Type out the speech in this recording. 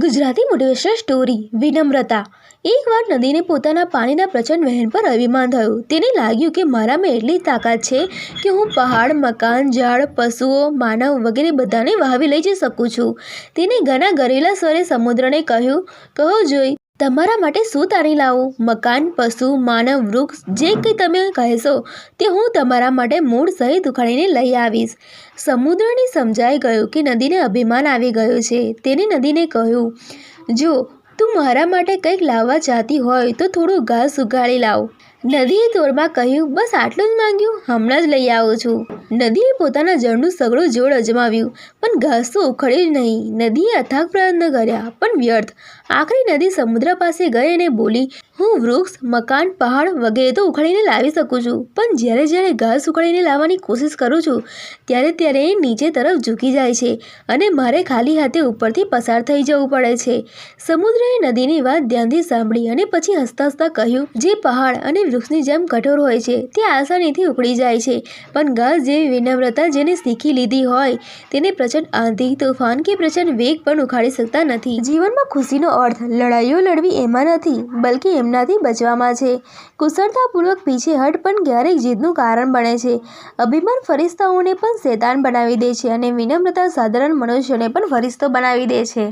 Gujarati motivational story વિનમ્રતા। એકવાર નદીને પોતાના પાણીના પ્રચંડ વહેણ પર અભિમાન થયું। તેને લાગ્યું કે મારામાં એટલી તાકાત છે કે હું પહાડ, મકાન, ઝાડ, પશુઓ, માનવ વગેરે બધાને વહાવી લઈ જઈ શકું છું। તેને ઘણા ગરેલા સ્વરે સમુદ્રને કહ્યું, કહો જોઈ, તમારા માટે શું તારી લાવું? મકાન, પશુ, માનવ, વૃક્ષ, જે કંઈ તમે કહેશો તે હું તમારા માટે મૂળ સહિત ઉખાડીને લઈ આવીશ। સમુદ્રને સમજાઈ ગયું કે નદીને અભિમાન આવી ગયું છે। તેને નદીને કહ્યું, જો તું મારા માટે કંઈક લાવવા ચાહતી હોય તો થોડું ઘાસ ઉગાડી લાવ। નદીએ તોડમાં કહ્યું, બસ આટલું જ માંગ્યું, હમણાં જ લઈ આવું છું। નદીએ પોતાના જળનું સઘળું જોર અજમાવ્યું, પણ ઘાસ તો ઉખડ્યું જ નહીં। નદીએ અથાગ પ્રયત્ન કર્યા, પણ વ્યર્થ। આખરે નદી સમુદ્ર પાસે ગઈ અને બોલી, હું વૃક્ષ, મકાન, પહાડ વગેરે તો ઉખાડીને લાવી શકું છું, પણ જ્યારે ઘાસ ઉખાડીને લાવવાની કોશિશ કરું છું ત્યારે એ નીચે તરફ ઝૂકી જાય છે અને મારે ખાલી હાથે ઉપરથી પસાર થઈ જવું પડે છે। સમુદ્રએ નદીની વાત ધ્યાનથી સાંભળી અને પછી હસતા હસતા કહ્યું, જે પહાડ અને વૃક્ષની જેમ કઠોર હોય છે તે આસાનીથી ઉખડી જાય છે, પણ ઘાસ જેવી વિનમ્રતા જેને શીખી લીધી હોય તેને પ્રચંડ આંધી, તોફાન કે પ્રચંડ વેગ પણ ઉખાડી શકતા નથી। જીવનમાં ખુશીનો અર્થ લડાઈઓ લડવી એમાં નથી, બલ્કિ એમનાથી બચવામાં છે। કુશળતાપૂર્વક પીછેહઠ પણ ક્યારેક જીતનું કારણ બને છે। અભિમાન ફરિશ્તાઓને પણ શૈતાન બનાવી દે છે અને વિનમ્રતા સાધારણ મનુષ્યને પણ ફરિશ્તો બનાવી દે છે।